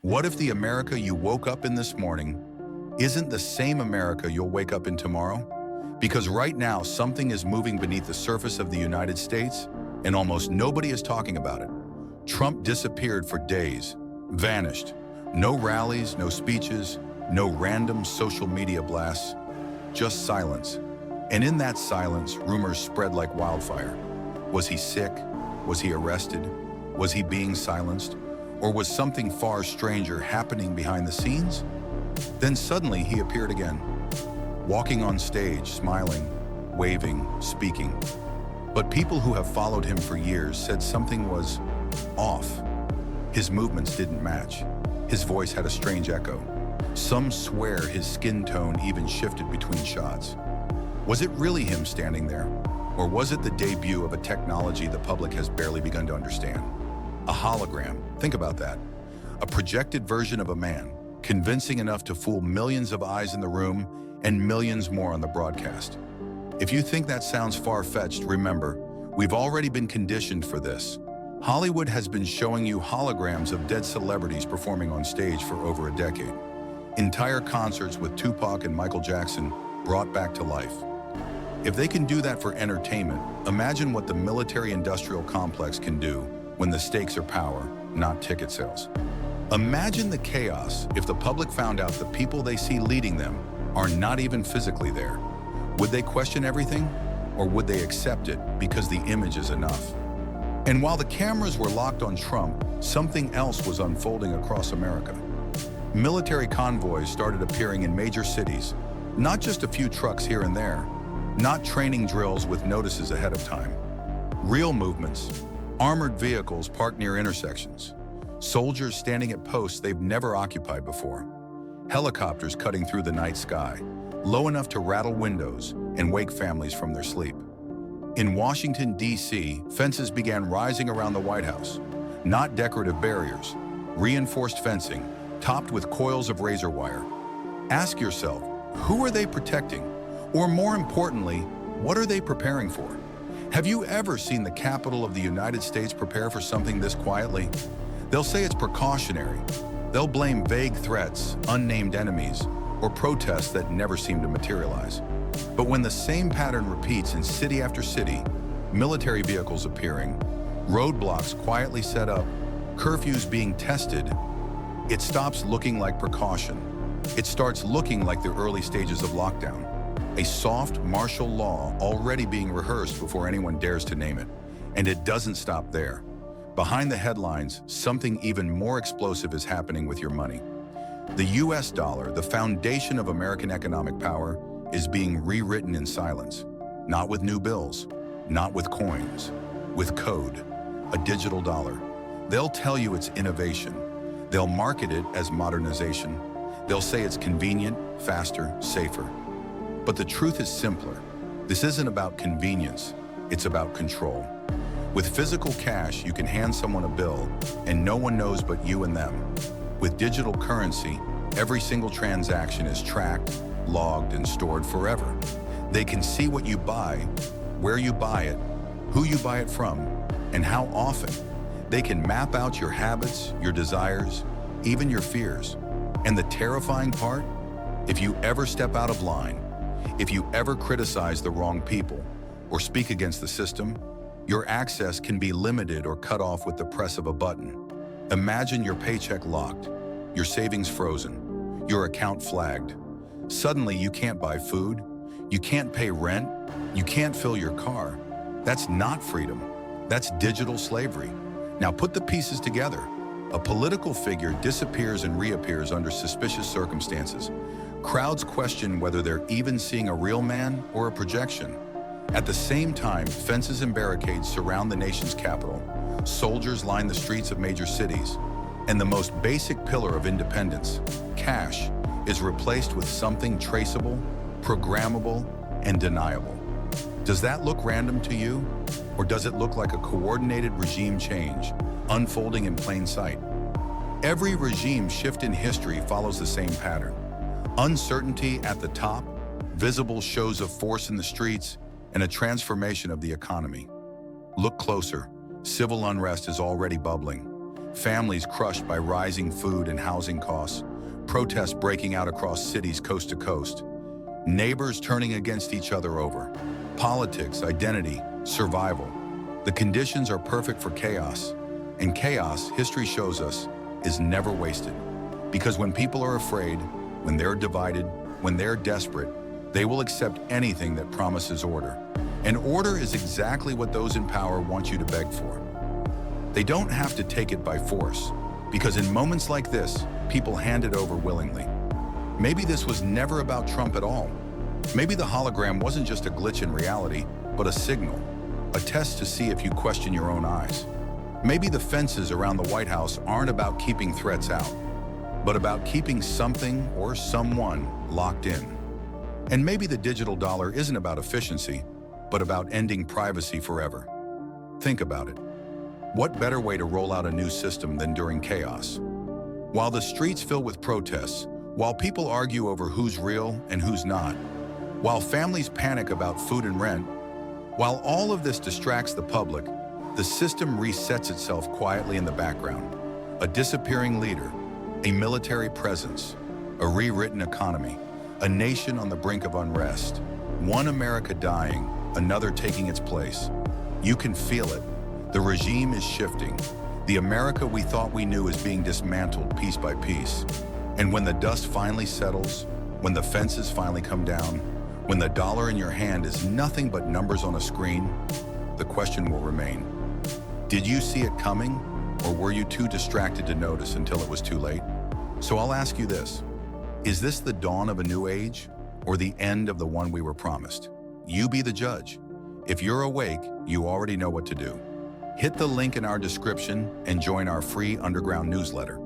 What if the America you woke up in this morning isn't the same America you'll wake up in tomorrow? Because right now, something is moving beneath the surface of the United States, and almost nobody is talking about it. Trump disappeared for days, vanished. No rallies, no speeches, no random social media blasts, just silence. And in that silence, rumors spread like wildfire. Was he sick? Was he arrested? Was he being silenced? Or was something far stranger happening behind the scenes? Then suddenly he appeared again, walking on stage, smiling, waving, speaking. But people who have followed him for years said something was off. His movements didn't match. His voice had a strange echo. Some swear his skin tone even shifted between shots. Was it really him standing there? Or was it the debut of a technology the public has barely begun to understand? A hologram, think about that. A projected version of a man, convincing enough to fool millions of eyes in the room and millions more on the broadcast. If you think that sounds far-fetched, remember, we've already been conditioned for this. Hollywood has been showing you holograms of dead celebrities performing on stage for over a decade. Entire concerts with Tupac and Michael Jackson brought back to life. If they can do that for entertainment, imagine what the military-industrial complex can do when the stakes are power, not ticket sales. Imagine the chaos if the public found out the people they see leading them are not even physically there. Would they question everything, or would they accept it because the image is enough? And while the cameras were locked on Trump, something else was unfolding across America. Military convoys started appearing in major cities, not just a few trucks here and there, not training drills with notices ahead of time. Real movements, armored vehicles parked near intersections, soldiers standing at posts they've never occupied before, helicopters cutting through the night sky, low enough to rattle windows and wake families from their sleep. In Washington, D.C., fences began rising around the White House, not decorative barriers, reinforced fencing, topped with coils of razor wire. Ask yourself, who are they protecting? Or more importantly, what are they preparing for? Have you ever seen the Capitol of the United States prepare for something this quietly? They'll say it's precautionary. They'll blame vague threats, unnamed enemies, or protests that never seem to materialize. But when the same pattern repeats in city after city, military vehicles appearing, roadblocks quietly set up, curfews being tested, it stops looking like precaution. It starts looking like the early stages of lockdown. A soft martial law already being rehearsed before anyone dares to name it. And it doesn't stop there. Behind the headlines, something even more explosive is happening with your money. The US dollar, the foundation of American economic power, is being rewritten in silence. Not with new bills, not with coins, with code, a digital dollar. They'll tell you it's innovation. They'll market it as modernization. They'll say it's convenient, faster, safer. But the truth is simpler. This isn't about convenience, it's about control. With physical cash, you can hand someone a bill and no one knows but you and them. With digital currency, every single transaction is tracked, logged, and stored forever. They can see what you buy, where you buy it, who you buy it from, and how often. They can map out your habits, your desires, even your fears. And the terrifying part? If you ever step out of line, if you ever criticize the wrong people or speak against the system, your access can be limited or cut off with the press of a button. Imagine your paycheck locked, your savings frozen, your account flagged. Suddenly you can't buy food, you can't pay rent, you can't fill your car. That's not freedom, that's digital slavery. Now put the pieces together. A political figure disappears and reappears under suspicious circumstances. Crowds question whether they're even seeing a real man or a projection. At the same time, fences and barricades surround the nation's capital. Soldiers line the streets of major cities. And the most basic pillar of independence, cash, is replaced with something traceable, programmable, and deniable. Does that look random to you? Or does it look like a coordinated regime change, unfolding in plain sight? Every regime shift in history follows the same pattern. Uncertainty at the top, visible shows of force in the streets, and a transformation of the economy. Look closer. Civil unrest is already bubbling. families crushed by rising food and housing costs, protests breaking out across cities coast to coast, neighbors turning against each other over politics, identity, survival. The conditions are perfect for chaos, and chaos, history shows us, is never wasted. Because when people are afraid, when they're divided, when they're desperate, they will accept anything that promises order. And order is exactly what those in power want you to beg for. They don't have to take it by force, because in moments like this, people hand it over willingly. Maybe this was never about Trump at all. Maybe the hologram wasn't just a glitch in reality, but a signal, a test to see if you question your own eyes. Maybe the fences around the White House aren't about keeping threats out, but about keeping something or someone locked in. And maybe the digital dollar isn't about efficiency, but about ending privacy forever. Think about it. What better way to roll out a new system than during chaos? While the streets fill with protests, while people argue over who's real and who's not, while families panic about food and rent, while all of this distracts the public, the system resets itself quietly in the background. A disappearing leader, a military presence, a rewritten economy, a nation on the brink of unrest, one America dying, another taking its place. You can feel it. The regime is shifting. The America we thought we knew is being dismantled piece by piece. And when the dust finally settles, when the fences finally come down, when the dollar in your hand is nothing but numbers on a screen, the question will remain. Did you see it coming, or were you too distracted to notice until it was too late? So I'll ask you this. Is this the dawn of a new age, or the end of the one we were promised? You be the judge. If you're awake, you already know what to do. Hit the link in our description and join our free underground newsletter.